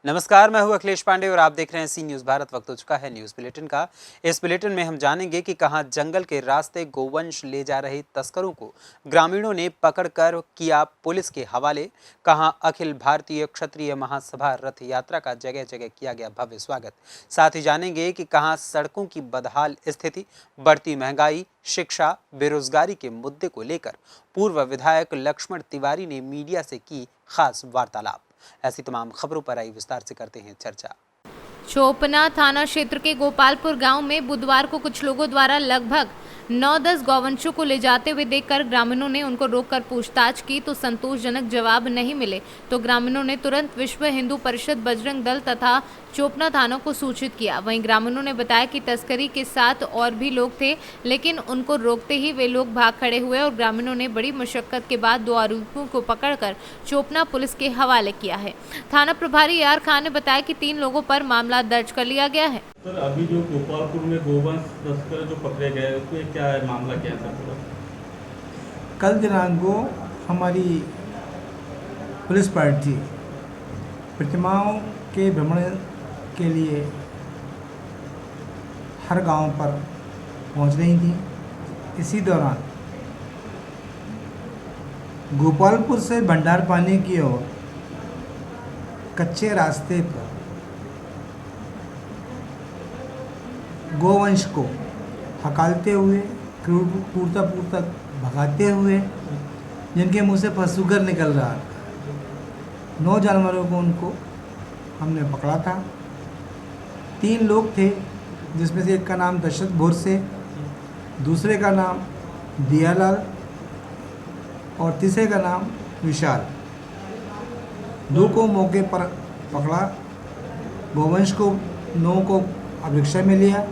नमस्कार, मैं हूं अखिलेश पांडे और आप देख रहे हैं सी न्यूज़ भारत। वक्त हो चुका है न्यूज़ बुलेटिन का। इस बुलेटिन में हम जानेंगे कि कहां जंगल के रास्ते गोवंश ले जा रहे तस्करों को ग्रामीणों ने पकड़कर किया पुलिस के हवाले, कहां अखिल भारतीय क्षत्रिय महासभा रथ यात्रा का जगह जगह किया गया भव्य स्वागत। साथ ही जानेंगे कि कहां सड़कों की बदहाल स्थिति, बढ़ती महंगाई, शिक्षा, बेरोजगारी के मुद्दे को लेकर पूर्व विधायक लक्ष्मण तिवारी ने मीडिया से की खास वार्तालाप। ऐसी तमाम खबरों पर आई विस्तार से करते हैं चर्चा। चोपना थाना क्षेत्र के गोपालपुर गांव में बुधवार को कुछ लोगों द्वारा लगभग 9-10 गौवंशों को ले जाते हुए देखकर ग्रामीणों ने उनको रोककर पूछताछ की तो संतोषजनक जवाब नहीं मिले तो ग्रामीणों ने तुरंत विश्व हिंदू परिषद, बजरंग दल तथा चोपना थानों को सूचित किया। वहीं ग्रामीणों ने बताया कि तस्करी के साथ और भी लोग थे, लेकिन उनको रोकते ही वे लोग भाग खड़े हुए और ग्रामीणों ने बड़ी मशक्कत के बाद 2 आरोपियों को पकड़कर चोपना पुलिस के हवाले किया है। थाना प्रभारी AR खान ने बताया कि 3 लोगों पर मामला दर्ज कर लिया गया है। सर, अभी जो गोपालपुर में गोवंश तस्कर जो पकड़े गए उसमें क्या है, मामला क्या है सर पूरा? कल दिनांक को हमारी पुलिस पार्टी प्रतिमाओं के भ्रमण के लिए हर गांव पर पहुंच रही थी। इसी दौरान गोपालपुर से भंडारपानी की ओर कच्चे रास्ते पर गोवंश को हकालते हुए, क्रूरतापूर्वक भगाते हुए, जिनके मुंह से पशुगर निकल रहा था, 9 जानवरों को उनको हमने पकड़ा था। 3 लोग थे, जिसमें से एक का नाम दशरथ भोरसे, दूसरे का नाम दियालाल और तीसरे का नाम विशाल। 2 को मौके पर पकड़ा, गोवंश को 9 को अभिरक्षा में लिया।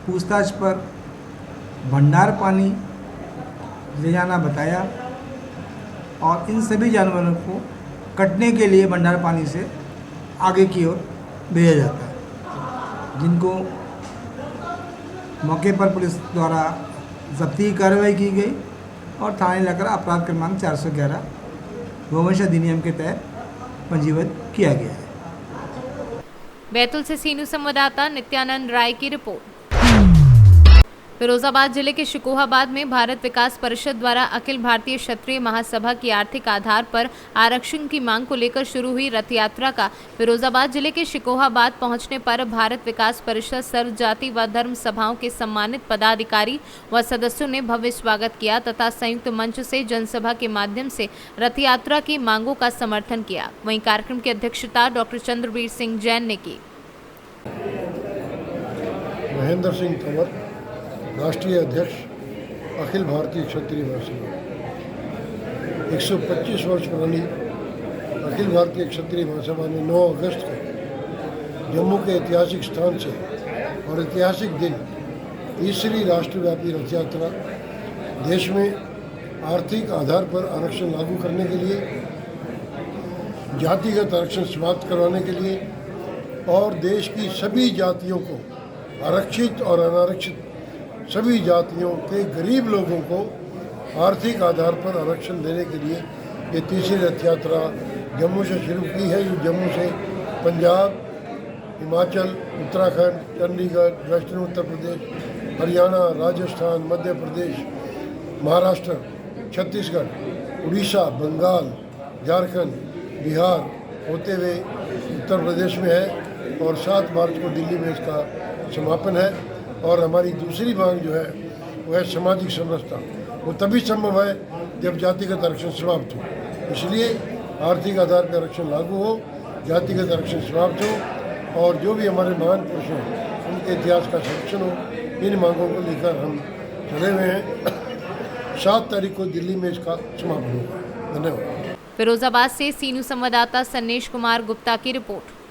पूछताछ पर भंडारपानी ले जाना बताया और इन सभी जानवरों को कटने के लिए भंडारपानी से आगे की ओर भेजा जाता है, जिनको मौके पर पुलिस द्वारा जब्ती की कार्रवाई की गई और थाने लाकर अपराध क्रमांक 411 गोवंश अधिनियम के तहत पंजीबद्ध किया गया है। बैतूल से सी न्यूज़ संवाददाता नित्यानंद राय की रिपोर्ट। फिरोजाबाद जिले के शिकोहाबाद में भारत विकास परिषद द्वारा अखिल भारतीय क्षत्रिय महासभा की आर्थिक आधार पर आरक्षण की मांग को लेकर शुरू हुई रथ यात्रा का फिरोजाबाद जिले के शिकोहाबाद पहुंचने पर भारत विकास परिषद सर्व जाति व धर्म सभाओं के सम्मानित पदाधिकारी व सदस्यों ने भव्य स्वागत किया तथा संयुक्त मंच से जनसभा के माध्यम से रथ यात्रा की मांगों का समर्थन किया। वहीं कार्यक्रम की अध्यक्षता डॉक्टर चंद्रवीर सिंह जैन ने की। महेंद्र सिंह तंवर, राष्ट्रीय अध्यक्ष अखिल भारतीय क्षत्रिय महासभा। 125 वर्ष पुरानी अखिल भारतीय क्षत्रिय महासभा ने 9 अगस्त को जम्मू के ऐतिहासिक स्थान से और ऐतिहासिक दिन तीसरी राष्ट्रव्यापी रथ यात्रा देश में आर्थिक आधार पर आरक्षण लागू करने के लिए, जातिगत आरक्षण समाप्त करवाने के लिए और देश की सभी जातियों को, आरक्षित और अनारक्षित सभी जातियों के गरीब लोगों को आर्थिक आधार पर आरक्षण देने के लिए ये तीसरी रथ यात्रा जम्मू से शुरू की है। जो जम्मू से पंजाब, हिमाचल, उत्तराखंड, चंडीगढ़, वेस्टर्न उत्तर प्रदेश, हरियाणा, राजस्थान, मध्य प्रदेश, महाराष्ट्र, छत्तीसगढ़, उड़ीसा, बंगाल, झारखंड, बिहार होते हुए उत्तर प्रदेश में है और 7 मार्च को दिल्ली में इसका समापन है। और हमारी दूसरी मांग जो है वो है सामाजिक समरसता। वो तभी संभव है जब जातिगत आरक्षण समाप्त हो। इसलिए आर्थिक आधार पर आरक्षण लागू हो, जातिगत आरक्षण समाप्त हो और जो भी हमारे महान पुरुष हैं उनके इतिहास का संरक्षण हो। इन मांगों को लेकर हम चले हुए हैं। 7 तारीख को दिल्ली में इसका समापन होगा। धन्यवाद। फिरोजाबाद से सी न्यूज़ संवाददाता सन्नेश कुमार गुप्ता की रिपोर्ट।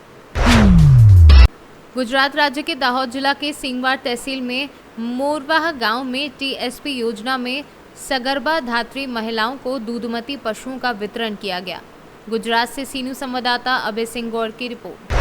गुजरात राज्य के दाहोद जिला के सिंगवार तहसील में मोरवाह गांव में TSP योजना में सगर्भा धात्री महिलाओं को दूधमती पशुओं का वितरण किया गया। गुजरात से सी न्यूज़ संवाददाता अभय सिंह गौड़ की रिपोर्ट।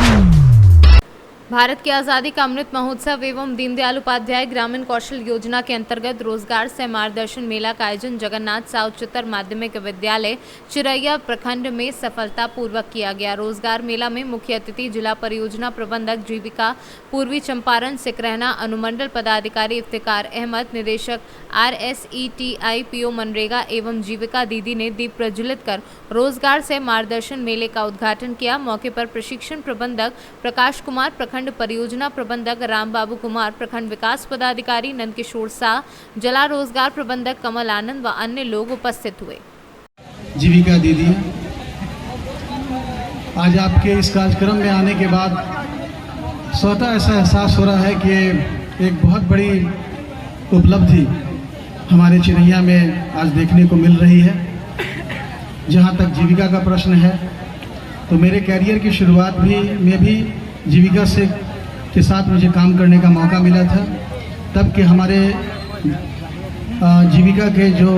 भारत की आज़ादी का अमृत महोत्सव एवं दीनदयाल उपाध्याय ग्रामीण कौशल योजना के अंतर्गत रोजगार सह मार्गदर्शन मेला का आयोजन जगन्नाथ साव उच्चतर माध्यमिक विद्यालय चिरैया प्रखंड में सफलतापूर्वक किया गया। रोजगार मेला में मुख्य अतिथि जिला परियोजना प्रबंधक जीविका पूर्वी चंपारण सिकरहना, अनुमंडल पदाधिकारी इफ्तिकार अहमद, निदेशक RSETI PO मनरेगा एवं जीविका दीदी ने दीप प्रज्वलित कर रोजगार सह मार्गदर्शन मेले का उद्घाटन किया। मौके पर प्रशिक्षण प्रबंधक प्रकाश कुमार, प्रखंड परियोजना प्रबंधक राम बाबू कुमार, प्रखंड विकास पदाधिकारी नंदकिशोर शाह, जिला रोजगार प्रबंधक कमल आनंद व अन्य लोग उपस्थित हुए। जीविका दीदी, आज आपके इस कार्यक्रम में आने के बाद स्वतः ऐसा एहसास हो रहा है कि एक बहुत बड़ी उपलब्धि हमारे चिरैया में आज देखने को मिल रही है। जहाँ तक जीविका का प्रश्न है तो मेरे कैरियर की शुरुआत में भी जीविका के साथ मुझे काम करने का मौका मिला था। तब के हमारे जीविका के जो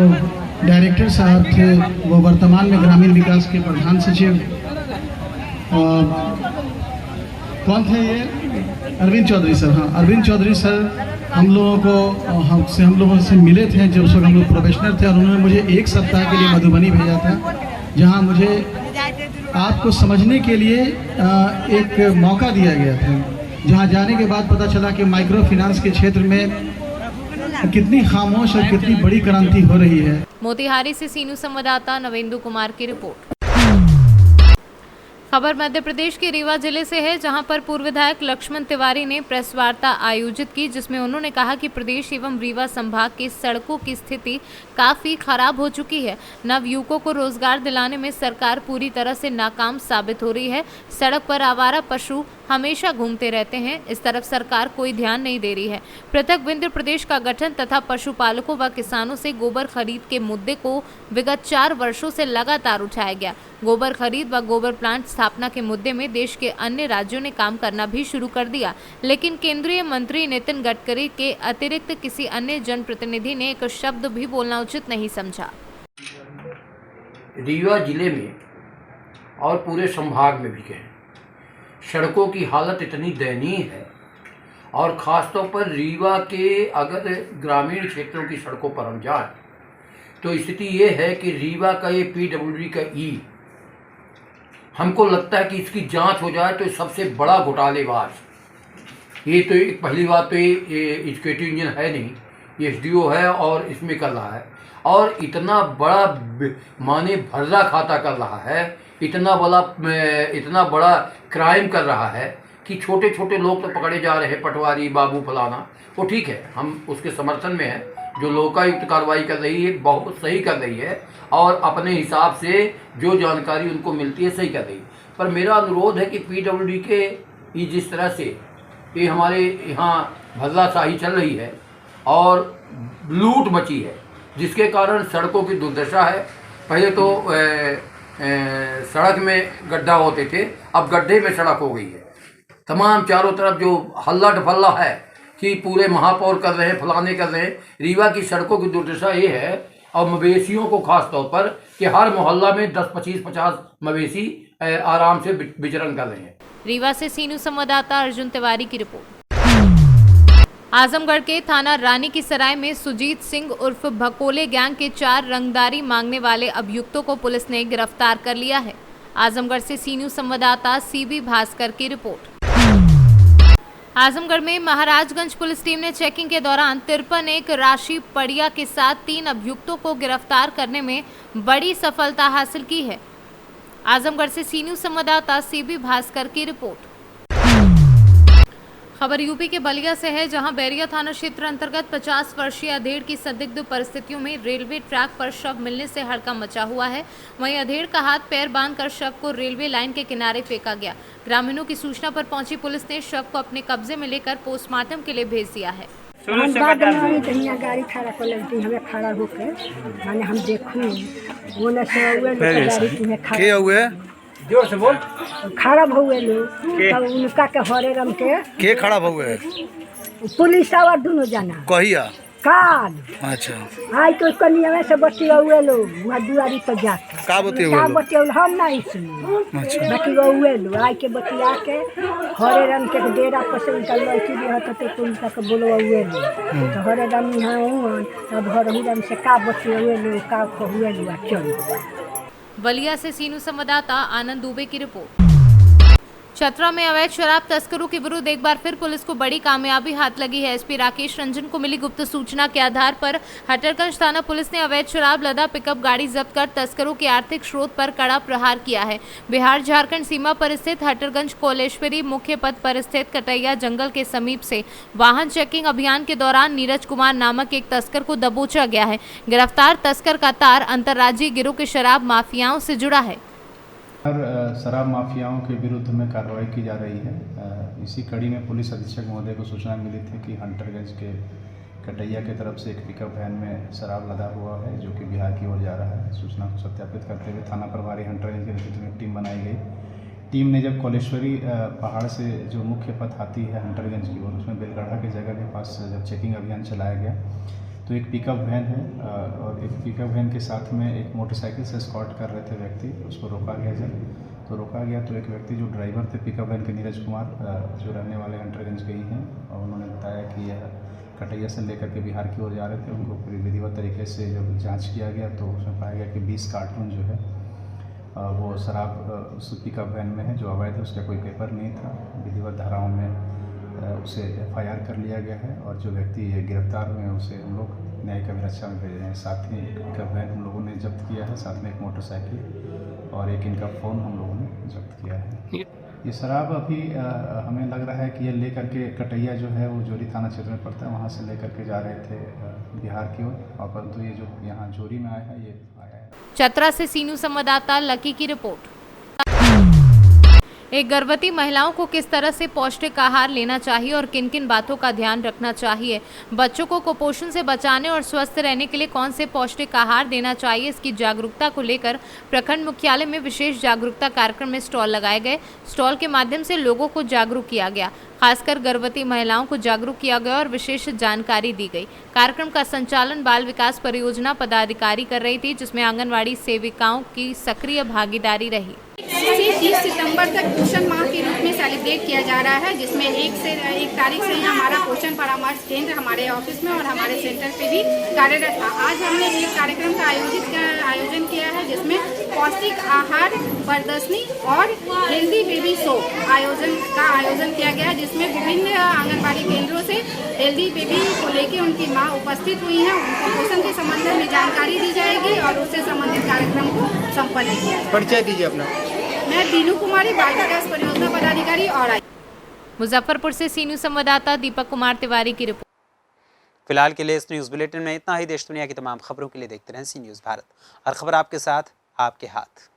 डायरेक्टर साहब थे वो वर्तमान में ग्रामीण विकास के प्रधान सचिव कौन थे ये? अरविंद चौधरी सर। हाँ, अरविंद चौधरी सर हम लोगों से मिले थे जब उस वक्त हम लोग प्रोफेशनल थे और उन्होंने मुझे 1 सप्ताह के लिए मधुबनी भेजा था, जहाँ मुझे आपको समझने के लिए एक मौका दिया गया था, जहाँ जाने के बाद पता चला कि माइक्रो फाइनेंस के क्षेत्र में कितनी खामोश और कितनी बड़ी क्रांति हो रही है। मोतिहारी से सीनू संवाददाता नवेंदु कुमार की रिपोर्ट। खबर मध्य प्रदेश के रीवा जिले से है, जहां पर पूर्व विधायक लक्ष्मण तिवारी ने प्रेस वार्ता आयोजित की, जिसमें उन्होंने कहा कि प्रदेश एवं रीवा संभाग की सड़कों की स्थिति काफी खराब हो चुकी है। नवयुवकों को रोजगार दिलाने में सरकार पूरी तरह से नाकाम साबित हो रही है। सड़क पर आवारा पशु हमेशा घूमते रहते हैं, इस तरफ सरकार कोई ध्यान नहीं दे रही है। पृथक विंध्य प्रदेश का गठन तथा पशुपालकों व किसानों से गोबर खरीद के मुद्दे को विगत 4 वर्षों से लगातार उठाया गया। गोबर खरीद व गोबर प्लांट स्थापना के मुद्दे में देश के अन्य राज्यों ने काम करना भी शुरू कर दिया, लेकिन केंद्रीय मंत्री नितिन गडकरी के अतिरिक्त किसी अन्य जनप्रतिनिधि ने एक शब्द भी बोलना उचित नहीं समझा। रीवा जिले में और पूरे संभाग में भी कहें, सड़कों की हालत इतनी दयनीय है और ख़ासतौर पर रीवा के अगर ग्रामीण क्षेत्रों की सड़कों पर हम जाएं तो स्थिति ये है कि रीवा का ये PWD का हमको लगता है कि इसकी जांच हो जाए तो सबसे बड़ा घोटालेबाज, ये तो एक पहली बात तो ये एजुकेटिव इंजन है नहीं, ये SDO है और इसमें कर रहा है और इतना बड़ा माने भर्रा खाता कर रहा है, इतना बड़ा क्राइम कर रहा है कि छोटे छोटे लोग तो पकड़े जा रहे हैं, पटवारी बाबू फलाना, वो ठीक है, हम उसके समर्थन में हैं। जो लोकायुक्त कार्रवाई कर रही है बहुत सही कर रही है और अपने हिसाब से जो जानकारी उनको मिलती है सही कर रही है। पर मेरा अनुरोध है कि PWD के ये जिस तरह से ये हमारे यहाँ भल्लाशाही चल रही है और लूट मची है, जिसके कारण सड़कों की दुर्दशा है। पहले तो सड़क में गड्ढा होते थे, अब गड्ढे में सड़क हो गई है। तमाम चारों तरफ जो हल्ला डफल्ला है कि पूरे महापौर कर रहे हैं, फलाने कर रहे हैं। रीवा की सड़कों की दुर्दशा ये है और मवेशियों को खास तौर पर कि हर मोहल्ला में 10, 25, 50 मवेशी आराम से विचरण कर रहे हैं। रीवा से सीनू संवाददाता अर्जुन तिवारी की रिपोर्ट। आजमगढ़ के थाना रानी की सराय में सुजीत सिंह उर्फ भकोले गैंग के 4 रंगदारी मांगने वाले अभियुक्तों को पुलिस ने गिरफ्तार कर लिया है। आजमगढ़ से सीनू संवाददाता CB भास्कर की रिपोर्ट। आजमगढ़ में महाराजगंज पुलिस टीम ने चेकिंग के दौरान 53 एक राशि पड़िया के साथ 3 अभियुक्तों को गिरफ्तार करने में बड़ी सफलता हासिल की है। आजमगढ़ से सीनू संवाददाता CB भास्कर की रिपोर्ट। खबर यूपी के बलिया से है, जहां बैरिया थाना क्षेत्र अंतर्गत 50 वर्षीय अधेड़ की संदिग्ध परिस्थितियों में रेलवे ट्रैक पर शव मिलने से हड़कंप मचा हुआ है। वहीं अधेड़ का हाथ पैर बांधकर शव को रेलवे लाइन के किनारे फेंका गया। ग्रामीणों की सूचना पर पहुंची पुलिस ने शव को अपने कब्जे में लेकर पोस्टमार्टम के लिए भेज दिया है। गाड़ी खड़ा कर लेती हमें खड़ा होकर माने हम देखूं वो न गाड़ी हुए जोर से बोल। खराब हुए लोग तब उनका के हरे रंग के खराब हुए पुलिस और दोनों जाना कहिया काल अच्छा आई तो कनिया से बच्चे हुए लोग वहाँ दुआरी पर जाके का बते का हुए बच्चे हम नहीं सुनी अच्छा बाकी वो हुए लोग आई के बतिया के हरे रंग के डेरा पर से उनका लड़की भी होते तो उनका के बोलो हुए लोग तो हरे रंग यहाँ हुआ तब हरे रंग से का बच्चे हुए लोग का हुए लोग चल बलिया से सीनू संवाददाता आनंद दुबे की रिपोर्ट। चतरा में अवैध शराब तस्करों के विरुद्ध एक बार फिर पुलिस को बड़ी कामयाबी हाथ लगी है। एसपी राकेश रंजन को मिली गुप्त सूचना के आधार पर हटरगंज थाना पुलिस ने अवैध शराब लदा पिकअप गाड़ी जब्त कर तस्करों के आर्थिक स्रोत पर कड़ा प्रहार किया है। बिहार झारखंड सीमा पर स्थित हटरगंज कोलेश्वरी मुख्य पथ पर स्थित कटैया जंगल के समीप से वाहन चेकिंग अभियान के दौरान नीरज कुमार नामक एक तस्कर को दबोचा गया है। गिरफ्तार तस्कर का तार अंतर्राज्यीय गिरोह के शराब माफियाओं से जुड़ा है। शराब माफियाओं के विरुद्ध में कार्रवाई की जा रही है। इसी कड़ी में पुलिस अधीक्षक महोदय को सूचना मिली थी कि हंटरगंज के कटैया की तरफ से एक पिकअप वैन में शराब लदा हुआ है जो कि बिहार की ओर जा रहा है। सूचना को सत्यापित करते हुए थाना प्रभारी हंटरगंज के नेतृत्व में टीम बनाई गई। टीम ने जब कोलेश्वरी पहाड़ से जो मुख्य पथ आती है हंटरगंज की ओर उसमें बेलगढ़ा की जगह के पास जब चेकिंग अभियान चलाया गया तो एक पिकअप वैन है और एक पिकअप वैन के साथ में एक मोटरसाइकिल से स्कॉट कर रहे थे व्यक्ति, उसको रोका गया। जब तो रोका गया तो एक व्यक्ति जो ड्राइवर थे पिकअप वैन के नीरज कुमार जो रहने वाले हंटरगंज के ही हैं और उन्होंने बताया कि यह कटैया से लेकर के बिहार की ओर जा रहे थे। उनको पूरी विधिवत तरीके से जब जाँच किया गया तो उसमें पाया गया कि 20 कार्टून जो है वो शराब उस पिकअप वैन में है जो अवैध है, उसका कोई पेपर नहीं था। विधिवत धाराओं में उसे FIR कर लिया गया है और जो व्यक्ति गिरफ्तार हुए हैं उसे हम लोग न्यायिक अभिरक्षा में भेज रहे हैं। साथ ही एक पिकअप वैन हम लोगों ने जब्त किया है, साथ में एक मोटरसाइकिल और एक इनका फ़ोन हम लोगों ने जब्त किया है। ये शराब अभी हमें लग रहा है कि ये लेकर के कटैया जो है वो जोरी थाना क्षेत्र में पड़ता है, वहाँ से लेकर के जा रहे थे बिहार की ओर और परंतु ये जो यहाँ जोरी में आया है ये आया है। चतरा से सीनू संवाददाता लकी की रिपोर्ट। एक गर्भवती महिलाओं को किस तरह से पौष्टिक आहार लेना चाहिए और किन किन बातों का ध्यान रखना चाहिए, बच्चों को कुपोषण से बचाने और स्वस्थ रहने के लिए कौन से पौष्टिक आहार देना चाहिए, इसकी जागरूकता को लेकर प्रखंड मुख्यालय में विशेष जागरूकता कार्यक्रम में स्टॉल लगाए गए। स्टॉल के माध्यम से लोगों को जागरूक किया गया, खासकर गर्भवती महिलाओं को जागरूक किया गया और विशेष जानकारी दी गई। कार्यक्रम का संचालन बाल विकास परियोजना पदाधिकारी कर रही थी, जिसमें आंगनवाड़ी सेविकाओं की सक्रिय भागीदारी रही। 30 सितंबर तक पोषण माह के रूप में सेलिब्रेट किया जा रहा है, जिसमें 1 तारीख से हमारा पोषण परामर्श केंद्र हमारे ऑफिस में और हमारे सेंटर पे भी कार्यरत था। आज हमने एक कार्यक्रम का आयोजन किया है जिसमें पौष्टिक आहार प्रदर्शनी और हेल्दी बेबी शो का आयोजन किया गया है, जिसमें विभिन्न आंगनबाड़ी केंद्रों से हेल्दी बेबी को लेकर उनकी माँ उपस्थित हुई हैं। उनको पोषण के संबंध में जानकारी दी जाएगी और उससे संबंधित कार्यक्रम को संपन्न किया जाएगा। परिचय दीजिए अपना। मैं बीनू कुमारी, बाल विकास परियोजना पदाधिकारी और मुजफ्फरपुर से सीनू संवाददाता दीपक कुमार तिवारी की रिपोर्ट। फिलहाल के लिए इस न्यूज़ बुलेटिन में इतना ही। देश दुनिया की तमाम खबरों के लिए देखते रहें सी न्यूज़ भारत। हर खबर आपके साथ, आपके हाथ।